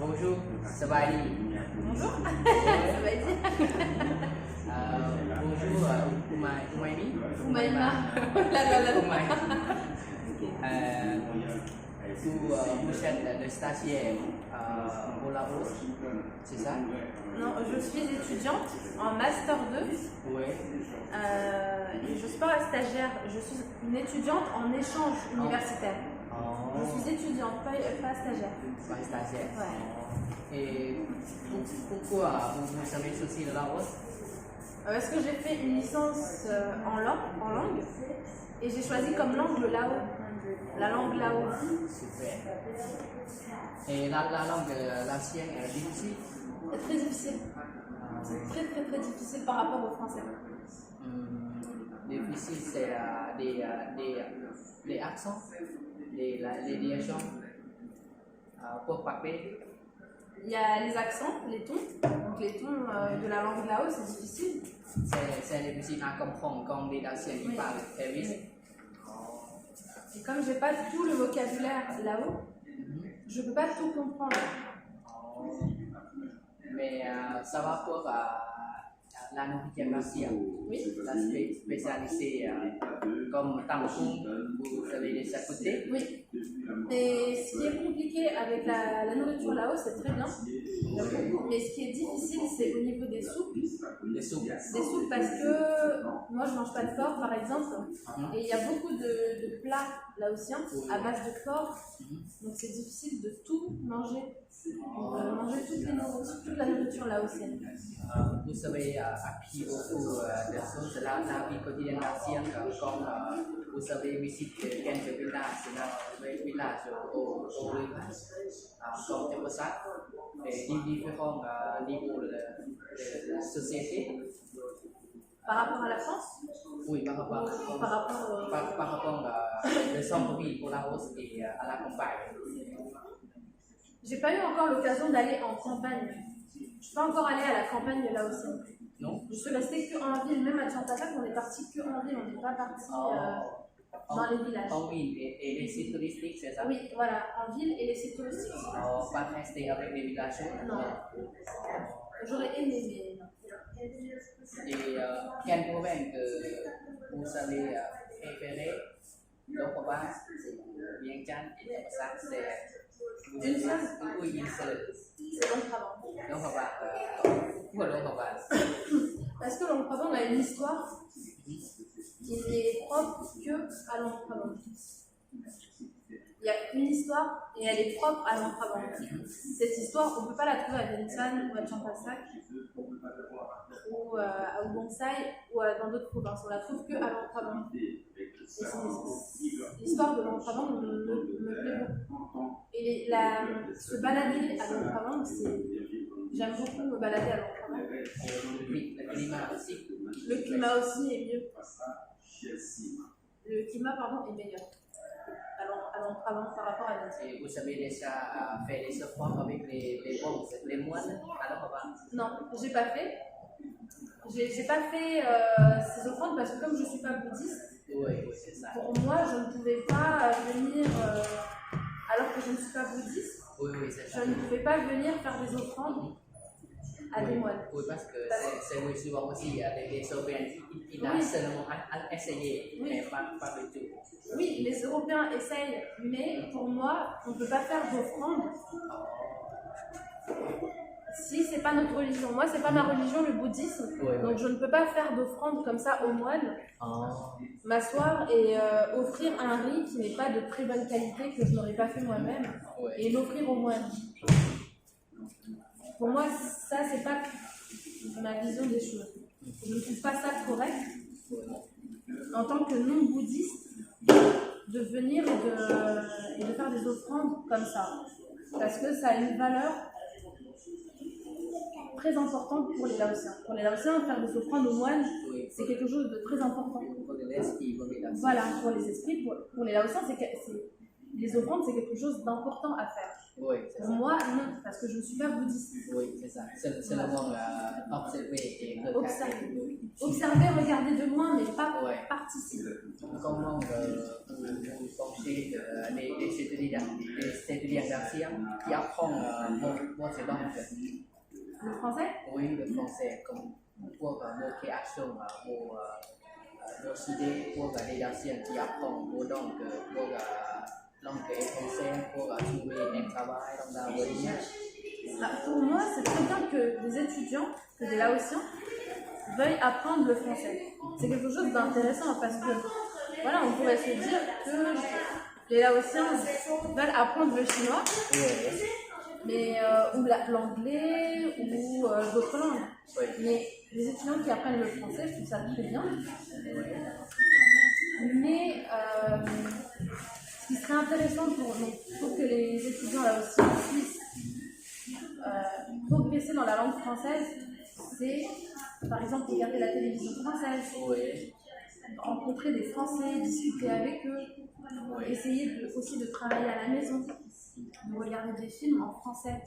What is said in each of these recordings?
Bonjour, ça va aller. Bonjour, ça va dire. Bonjour, Umaimi. Umaima. La. Vous êtes de stagiaire au Laos, c'est ça? Non, je suis étudiante en Master 2. Oui. Et je ne suis pas stagiaire, je suis une étudiante en échange universitaire. Je suis étudiante, pas stagiaire. Pas stagiaire. Ouais. Et pourquoi vous avez choisi le Laos? Parce que j'ai fait une licence en langue et j'ai choisi comme langue le lao, la langue lao. Super. Et la langue, l'ancienne est difficile? C'est très difficile. C'est très difficile par rapport au français. Difficile, c'est des accents, les liaisons pour parler. Il y a les accents, les tons. Donc les tons de la langue lao, c'est difficile. C'est difficile à comprendre quand les anciens Oui. parlent très vite. Et comme j'ai pas tout le vocabulaire là-haut, je peux pas tout comprendre. Mais ça va pour la nourriture ancienne. Oui. La spécialité comme tampon, vous avez déjà goûté? Oui. Et ce qui est compliqué avec la nourriture là-haut, c'est très bien. Mais ce qui est difficile, c'est au niveau des soupes. Les soupes. Des soupes parce que moi je mange pas de porc par exemple. Et il y a beaucoup de plats laotiens à base de porc. Donc c'est difficile de tout manger. Manger toute la nourriture laotienne. Vous savez appris beaucoup de choses la vie quotidienne ancienne comme vous savez visiter quelques villages dans les villages au comme Tepposak et différents niveaux de société. Par rapport à la France? Oui, par rapport le centre-ville au Laos et à la campagne. J'ai pas eu encore l'occasion d'aller en campagne. Je suis pas encore allée à la campagne laotienne. Non? Je suis restée que en ville, même à Champasak, on est parti que en ville, on n'est pas parti dans les villages. En ville et les sites touristiques, c'est ça? Oui, voilà, en ville et les sites touristiques. Pas rester avec les villageois? Non. J'aurais aimé, mais non. Et quel domaine que vous avez préféré? Long Prabang, Vientiane et Tepposak, c'est Une seule? Oui, une seule. C'est Long Prabang. Long Prabang. Pourquoi Long Prabang? Parce que Long Prabang a une histoire qui est propre que à Long Prabang. Il y a une histoire et elle est propre à Long Prabang. Cette histoire, on ne peut pas la trouver à Vientiane ou à Champasak ou à Ubongsai ou dans d'autres provinces. On la trouve que à Long Prabang. L'histoire de Long Prabang me plaît beaucoup. Et se balader à Long Prabang, j'aime beaucoup me balader à Long Prabang. Le climat aussi. Le climat aussi est mieux. Le climat, est meilleur. À Long Prabang par rapport à Vientiane. Et vous avez déjà fait des offrandes avec les moines à Long Prabang? Non, j'ai pas fait. J'ai pas fait ces offrandes parce que comme je suis pas bouddhiste, Oui, c'est ça. pour moi, je ne pouvais pas venir, alors que je ne suis pas bouddhiste, Oui, c'est ça. je ne pouvais pas venir faire des offrandes à des moines. Oui, parce que c'est oui, souvent aussi les Européens qui ont seulement essayé, mais pas du tout. Oui, les Européens essayent, mais pour moi, on ne peut pas faire d'offrandes si c'est pas notre religion. Moi, c'est pas ma religion, le bouddhisme, donc je ne peux pas faire d'offrandes comme ça aux moines. M'asseoir et offrir un riz qui n'est pas de très bonne qualité, que je n'aurais pas fait moi-même, et l'offrir aux moines. Pour moi, ça, c'est pas ma vision des choses. Je ne trouve pas ça correct, en tant que non-bouddhiste, de venir et de faire des offrandes comme ça. Parce que ça a une valeur très importante pour les Laotiens. Pour les Laotiens, faire des offrandes aux moines, c'est quelque chose de très important. Pour les esprits, pour les Voilà, pour les esprits, pour les Laotiens, les offrandes, c'est quelque chose d'important à faire. Oui, c'est Pour ça. moi, non, parce que je ne suis pas bouddhiste. Oui, c'est ça. Seulement observer et regarder. Observer, regarder de loin, mais pas Ouais. participer. Comment vous pensez des étudiants d'anciens qui apprennent votre langue? Le français, Oui, le français, comme pour vos créations, vos idées pour les anciens qui apprennent vos langues, pour langue étrangère, pour trouver un travail dans l'avenir. pour moi, c'est très bien que des étudiants, que des Laotiens, veuillent apprendre le français. C'est quelque chose d'intéressant parce que, voilà, on pourrait se dire que les Laotiens veulent apprendre le chinois, Oui, mais, ou l'anglais, ou d'autres langues. oui, Mais les étudiants qui apprennent le français, je trouve ça très bien. Mais ce qui serait intéressant pour que les étudiants laotiens puissent progresser dans la langue française, c'est par exemple regarder la télévision française, oui, rencontrer des Français, discuter avec eux, essayer aussi de travailler à la maison, de regarder des films en français,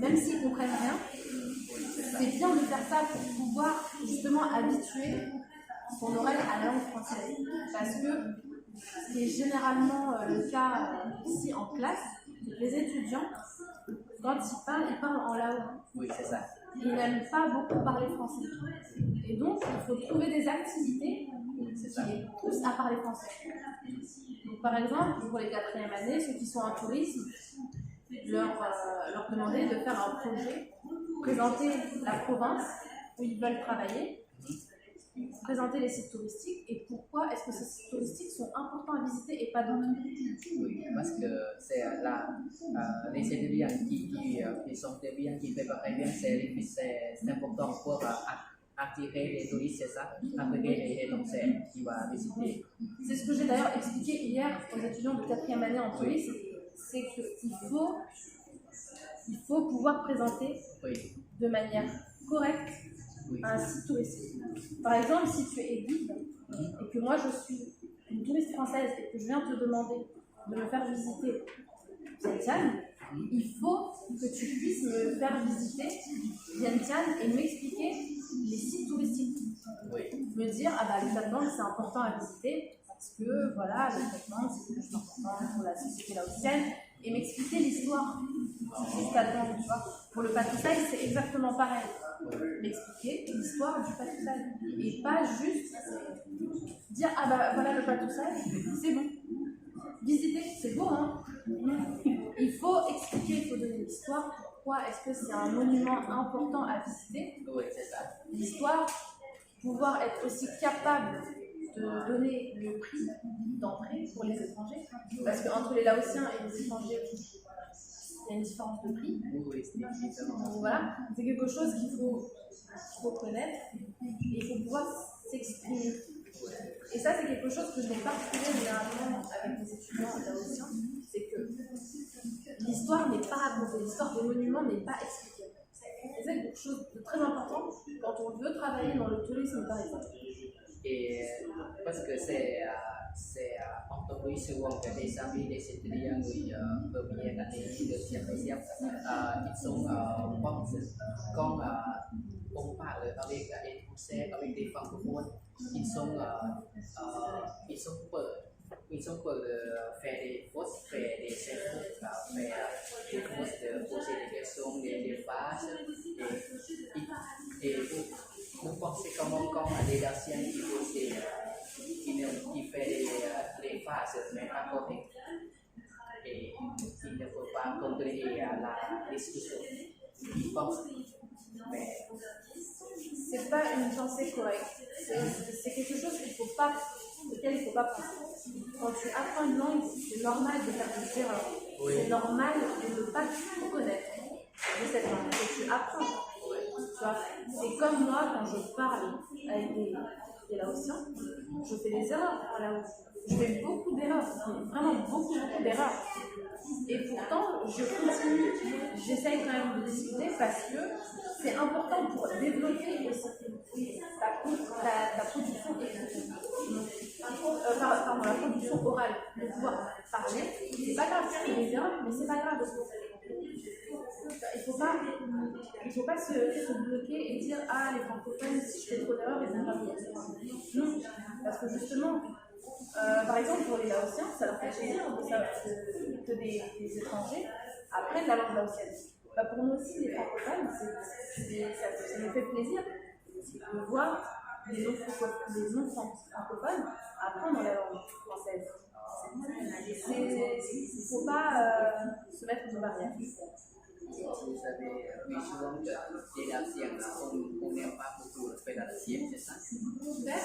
même s'ils ne comprennent rien. C'est bien de faire ça pour pouvoir justement habituer son oreille à la langue française. Parce que ce qui est généralement le cas ici en classe, les étudiants, quand ils parlent en lao. oui, c'est ça. Ils n'aiment pas beaucoup parler français. Et donc, il faut trouver des activités Oui, c'est ça. qui les poussent à parler français. Donc, par exemple, pour les 4e années, ceux qui sont en tourisme, leur demander de faire un projet, présenter la province où ils veulent travailler, présenter les sites touristiques et pourquoi est-ce que ces sites touristiques sont importants à visiter et pas d'autres. Oui, parce que c'est là, les étudiants qui sont très bien, qui préparent très bien, c'est important pour attirer les touristes, c'est ça, attirer les étrangers qui vont visiter. C'est ce que j'ai d'ailleurs expliqué hier aux étudiants de 4e année en tourisme, c'est qu'il faut pouvoir présenter Oui, de manière correcte oui, un site touristique. Par exemple, si tu es guide et que moi je suis une touriste française et que je viens te demander de me faire visiter Vientiane, il faut que tu puisses me faire visiter Vientiane et m'expliquer les sites touristiques. oui, Me dire, ah bah le Vietnam c'est important à visiter parce que voilà, le Vietnam c'est quelque chose d'important pour la société laotienne et m'expliquer l'histoire du Vietnam, tu vois. Pour le Patuxai, c'est exactement pareil. M'expliquer l'histoire du Patuxai et pas juste dire, ah bah voilà le Patuxai, c'est bon. Visiter, c'est beau, hein. Il faut expliquer, il faut donner l'histoire. Pourquoi est-ce que c'est un monument important à visiter? oui, c'est ça. L'histoire, pouvoir être aussi capable de donner le prix d'entrée pour les étrangers, parce qu'entre les Laotiens et les étrangers, il y a une différence de prix. Oui, c'est différent. Donc voilà, c'est quelque chose qu'il faut connaître et il faut pouvoir s'exprimer. Et ça, c'est quelque chose que je n'ai pas trouvé généralement avec les étudiants laotiens, c'est que l'histoire n'est pas racontée, l'histoire des monuments n'est pas expliquée. Et c'est quelque chose de très important quand on veut travailler dans le tourisme, par exemple. Et parce que c'est entendu souvent que des amis des étudiants première année, deuxième, ils sont quand on parle avec des Français, avec des francophones, ils sont pour faire des fautes, faire des erreurs, faire des fautes de poser des questions, des phrases, et vous pensez comment quand les anciens qui posent qui fait les phases mais pas correctes et qui ne peut pas compléter la discussion, ils pensent, mais C'est pas une pensée correcte, c'est quelque chose auquel il ne faut pas penser. Quand tu apprends une langue, c'est normal de faire des erreurs. Oui. C'est normal de ne pas tout connaître de cette langue. Et tu apprends. Tu vois, c'est comme moi quand je parle avec des Laotiens, je fais des erreurs en laos. Je fais beaucoup d'erreurs, vraiment beaucoup d'erreurs. Et pourtant, je continue, j'essaye quand même de discuter parce que c'est important pour développer aussi ta production écriture. pardon, la production orale, de pouvoir parler, c'est pas grave, c'est bien, mais c'est pas grave. Il faut pas se bloquer et dire ah les francophones si je fais trop d'erreurs ils vont pas me. Non, parce que justement, par exemple pour les Laotiens, ça leur fait plaisir que des étrangers apprennent la langue laotienne. Bah, pour nous aussi les francophones, ça nous fait plaisir de voir les non-francophones apprendre la langue française. Il ne faut pas se mettre de barrière. Vous savez, oui, souvent que les Laotiens, on n'aime pas beaucoup faire la sienne, c'est ça? La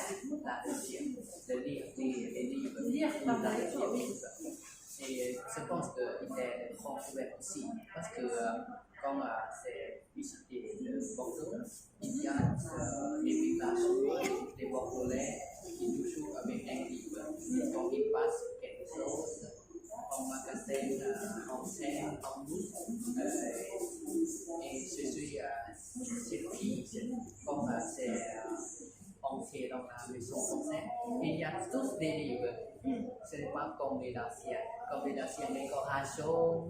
sienne, de lire, les livres. Lire par la lecture, oui. Et je pense qu'il est trop ouvert aussi, parce que comme c'est visité le Bordeaux, il y a des villages, des Bordelais qui toujours avec un livre. Quand ils passent quelque chose, en magasin, en scène, en bout, et je suis surpris, comme c'est entré dans la maison française, il y a tous des livres. Ce n'est pas comme les Daciens. Comme les Daciens, les décorations,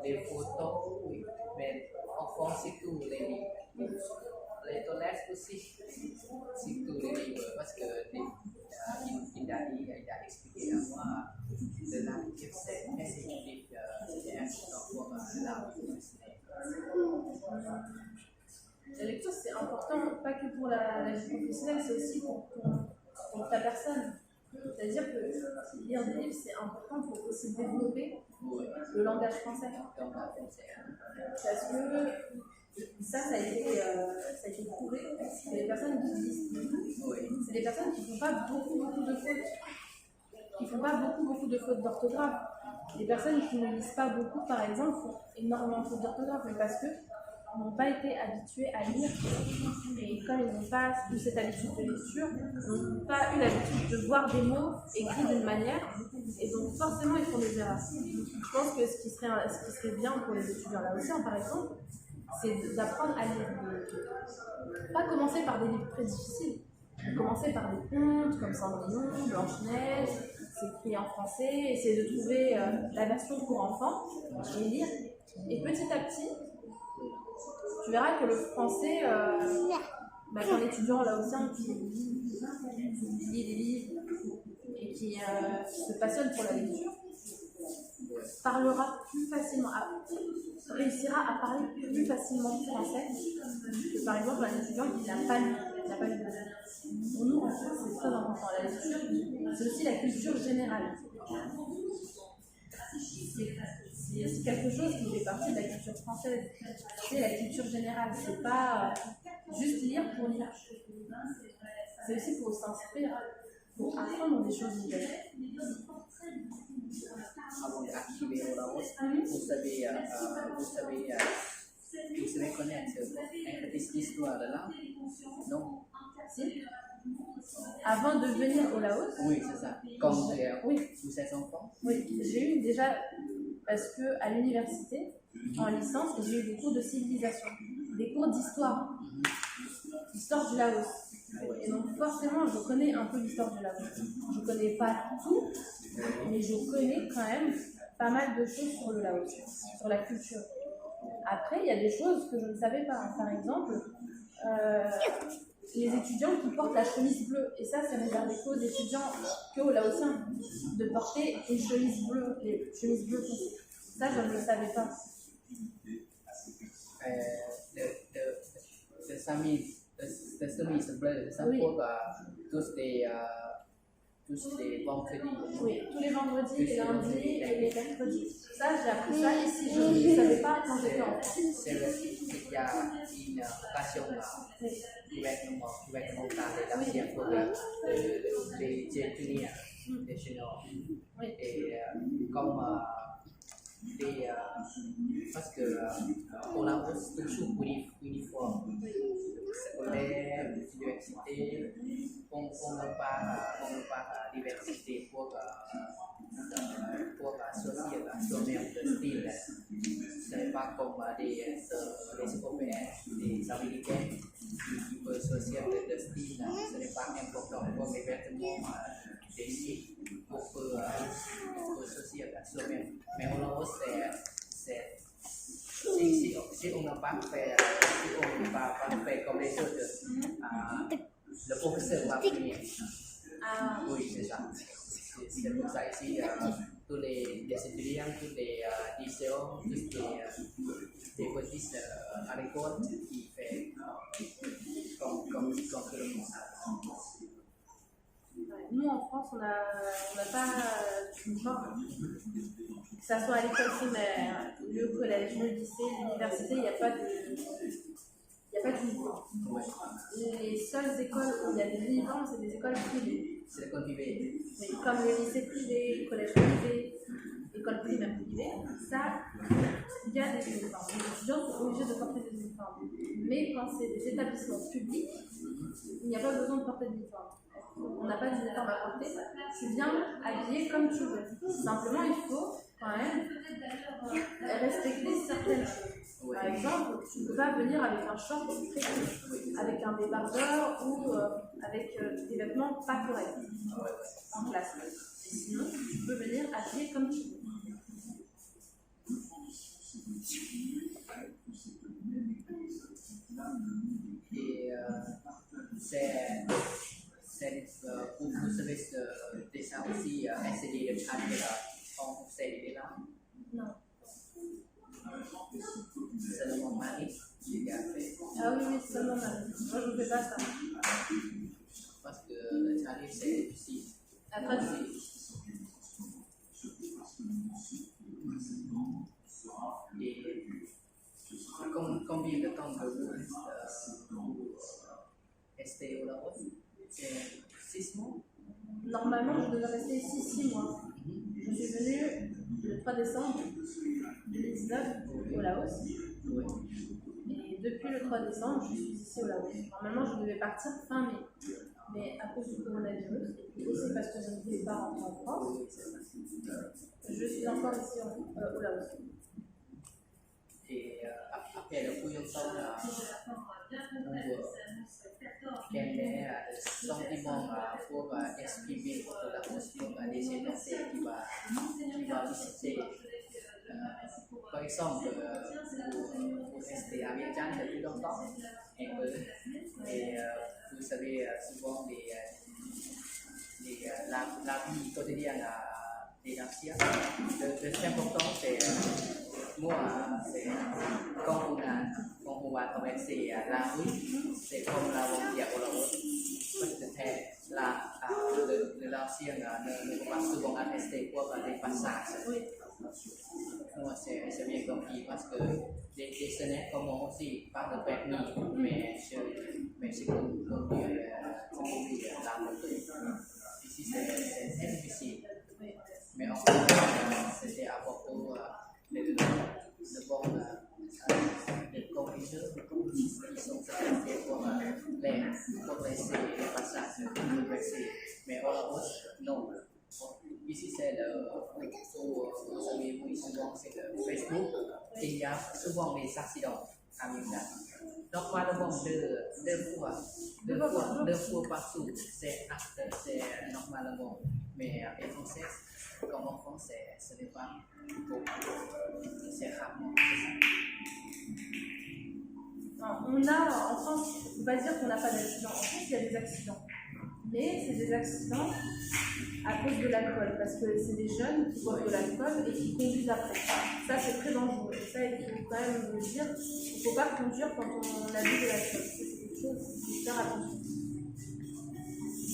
les photos, oui. Mais en France, c'est tout les livres. Les toilettes aussi, c'est tout les livres. Parce que il a expliqué à moi de la lecture, c'est important pour la La lecture, c'est important, pas que pour la vie professionnelle, c'est aussi pour ta personne. C'est-à-dire que lire des livres, c'est important pour aussi développer le langage français. Parce que ça a été prouvé. C'est des personnes qui lisent. C'est des personnes qui ne font pas beaucoup de fautes. Qui ne font pas beaucoup de fautes d'orthographe. Les personnes qui ne lisent pas beaucoup, par exemple, font énormément de fautes d'orthographe, mais parce que n'ont pas été habitués à lire et comme ils n'ont pas eu cette habitude de lecture, n'ont pas eu l'habitude de voir des mots écrits d'une manière et donc forcément ils font des erreurs. Je pense que ce qui serait bien pour les étudiants laotiens par exemple, c'est d'apprendre à lire. Pas commencer par des livres très difficiles, commencer par des contes comme Cendrillon, Blanche-Neige, c'est écrit en français, essayer de trouver la version pour enfants et lire. Et petit à petit, tu verras que le français, qu'un étudiant laotien qui lit des livres et qui se passionne pour la lecture, parlera plus facilement, réussira à parler plus facilement français que par exemple un étudiant qui n'a pas lu. Pour nous, en France, c'est très important. La lecture, c'est aussi la culture générale. C'est aussi quelque chose qui fait partie de la culture française. C'est la culture générale. C'est pas juste lire pour lire. C'est aussi pour s'inspirer, pour apprendre des choses nouvelles. Avant d'arriver au Laos, vous savez connaître un petit histoire de là? Non? Si. Avant de venir au Laos? Oui, c'est ça. Quand vous êtes enfant? Oui, j'ai eu déjà, parce qu'à l'université, en licence, j'ai eu des cours de civilisation, des cours d'histoire, histoire du Laos. Et donc forcément, je connais un peu l'histoire du Laos. Je ne connais pas tout, mais je connais quand même pas mal de choses sur le Laos, sur la culture. Après, il y a des choses que je ne savais pas. Par exemple, les étudiants qui portent la chemise bleue, et ça, c'est réservé qu'aux étudiants, qu'aux Laotiens, de porter une chemise bleue, les chemises bleues foncées. Ça, je ne le savais pas. The chemise bleu, ça pour tous les vendredis. Oui, tous les vendredis, les lundis et les mercredis. Ça, j'ai appris ça ici. Je ne le savais pas quand j'étais en France. Il y a une occasion qui va être montée la pour les jeunes, les jeunes. Et comme parce que on a toujours uniforme scolaire, université, on ne pas diversité pour associer la semaine de style. Ce n'est pas comme les Européens, les Américains qui social de style, ce n'est pas important pour mes vêtements des styles pour social soi-même. Mais au Laos, si on n'a pas fait, si on n'a pas fait comme les autres, le professeur va punir. Ah, Oui, c'est ça. C'est pour ça ici, tous les étudiants, tous les lycéens, tous les petits à l'école qui font comme tout le monde. nous en France, on n'a pas d'uniforme. Que ça soit à l'école primaire, le collège, le lycée, l'université, il n'y a pas d'uniforme. Ouais. Les seules écoles où il y a des uniformes, c'est des écoles privées. C'est l'école privée. Mais comme le lycée privé, le collège privé, l'école primaire privée, ça, il y a des uniformes. Les étudiants sont obligés de porter des uniformes. Mais quand c'est des établissements publics, il n'y a pas besoin de porter d'uniforme. On n'a pas d'uniforme à porter, tu viens habillé comme tu veux. Simplement, il faut quand même respecter certaines choses. Par exemple, tu ne peux pas venir avec un short très court, avec un débardeur ou avec des vêtements pas corrects en classe. Et sinon, tu peux venir habillé comme tu veux. Et vous savez déjà aussi essayer de changer en français des langues. Non. Seulement Marie qui a fait. Ah oui, oui, seulement Marie. Moi, je ne fais pas ça. Parce que le changer c'est difficile. La traduction. Et combien de temps que vous restez au Laos? C'est 6 mois? Normalement, je devais rester ici 6 mois. Je suis venue le 3 décembre 2019 au Laos. Oui. Et depuis le 3 décembre, je suis ici au Laos. Normalement, je devais partir fin mai. Mais à cause du coronavirus, et aussi parce que je ne voulais pas rentrer en France, je suis encore ici au Laos. Et après le Fuyonson, quel est le sentiment pour exprimer votre Laos pour des Sénégalais qui va visiter? Par exemple, vous restez à Vientiane depuis longtemps et vous savez souvent la vie quotidienne des anciens. Le plus important, c'est c'est quand on va traverser la rue, c'est comme la frontière au Laos. Parce que l'ancien ne va pas souvent attester pour des passages. Moi, c'est bien compris parce que les Sénégalais commencent aussi par le permis, mais c'est comme conduire la moto. Ici, c'est très difficile. Mais en fait, c'était à Bordeaux, les conducteurs qui sont certifiés pour laisser les passages, mais au Laos, non. Ici, c'est vous savez, oui, souvent, c'est le Facebook. Et il y a souvent des accidents à Vietnam. Normalement, deux fois par jour, c'est normalement. Mais en français, comme en français, ce n'est pas beaucoup. C'est rarement. On a, en France, on va dire qu'on n'a pas d'accidents. En France, il y a des accidents. Mais c'est des accidents à cause de l'alcool, parce que c'est des jeunes qui boivent de l'alcool et qui conduisent après. Ça, c'est très dangereux. Et ça, il faut quand même le dire. Il ne faut pas conduire quand on a bu de l'alcool. C'est quelque chose qu'il faut faire attention.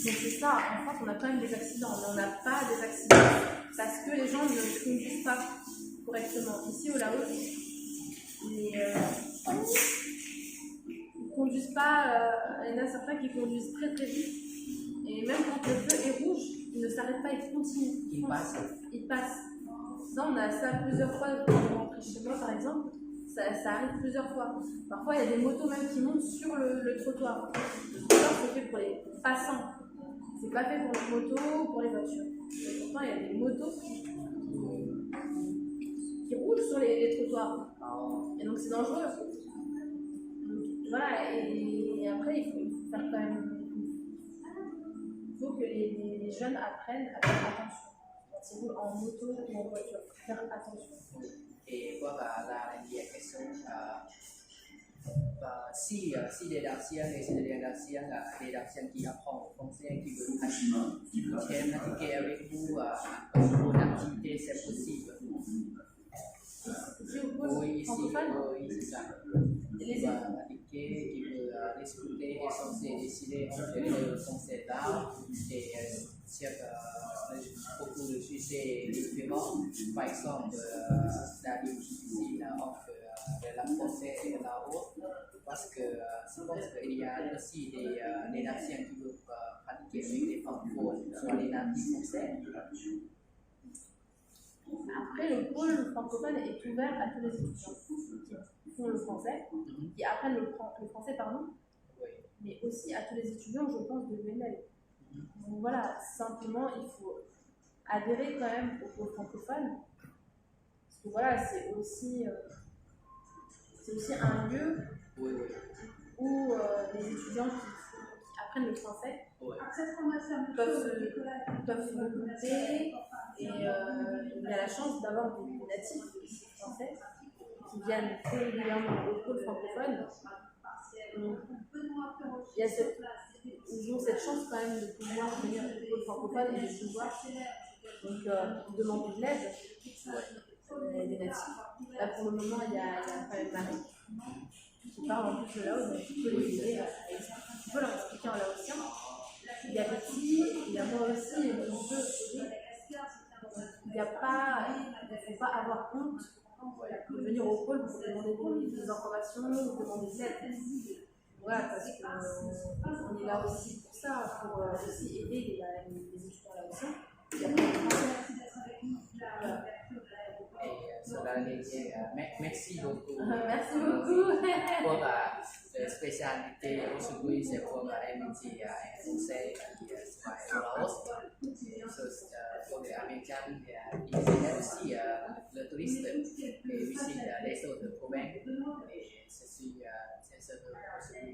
Donc c'est ça, en France, on a quand même des accidents, mais on n'a pas des accidents parce que les gens ne conduisent pas correctement. Ici, au Laos, ils ne conduisent pas, il y en a certains qui conduisent très très vite. Et même quand le feu est rouge, ils ne s'arrêtent pas, ils continuent. Ils passent. Ils passent. Ça, on a ça plusieurs fois quand on rentre chez moi, par exemple. Ça arrive plusieurs fois. Parfois, il y a des motos même qui montent sur le trottoir. Le trottoir, c'est fait pour les passants. C'est pas fait pour les motos ou pour les voitures. Et pourtant, il y a des motos qui roulent sur les trottoirs. Et donc, c'est dangereux. Donc, voilà. Et après, il faire quand même. Il faut que les jeunes apprennent à faire attention. S'ils roulent en moto ou en voiture, faire attention. Et pour la question, si les anciens qui apprennent français, qui veulent pratiquer avec vous une activité, c'est possible. Ici au pôle francophone, Oui, c'est ça. les Qui veut pratiquer, qui veut discuter, et censé décider entre le français là et sur beaucoup de sujets différents. Par exemple, la difficile entre la français et la haute, parce que je pense qu'il y a aussi des nations qui veulent pratiquer avec les francophones sur les natifs français. après, le pôle francophone est ouvert à tous les étudiants qui font le français, qui apprennent le français, Oui. mais aussi à tous les étudiants, je pense, de l'UNL. Donc voilà, simplement, il faut adhérer quand même au pôle francophone, parce que voilà, c'est aussi un lieu Oui. où les étudiants qui apprennent le français Oui. peuvent se regrouper et il y a la chance d'avoir des natifs français qui viennent très régulièrement au pôle francophone. Donc, ils ont cette chance quand même de pouvoir venir au pôle francophone et de pouvoir demander de l'aide des natifs. Là pour le moment il y a quand même Marie qui parle en plus de laos, donc tu peux les aider, tu peux leur expliquer en laotien. Il y a Betty, il y a moi aussi, et on peut aider. Il ne faut pas avoir honte de venir au pôle pour demander des informations, demander de l'aide. Voilà, parce qu'on est là aussi pour ça, pour aussi aider les étudiants laotiens. Merci beaucoup. Merci beaucoup. Pour la spécialité aujourd'hui, c'est pour l'amitié français qui se passe au Laos. Pour les Américains, ils aiment aussi le tourisme et visite les autres provinces. Et ceci, c'est aujourd'hui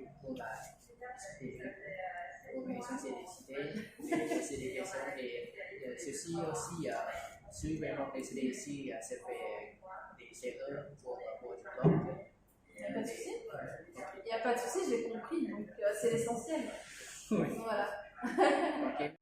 pour échanger des idées, poser des questions. Et ceci aussi, suivre les idées ici, ça fait des erreurs pour diplôme. Il n'y a pas de souci. Il n'y a pas de souci, j'ai compris. Donc c'est l'essentiel. Oui. Voilà. Ok.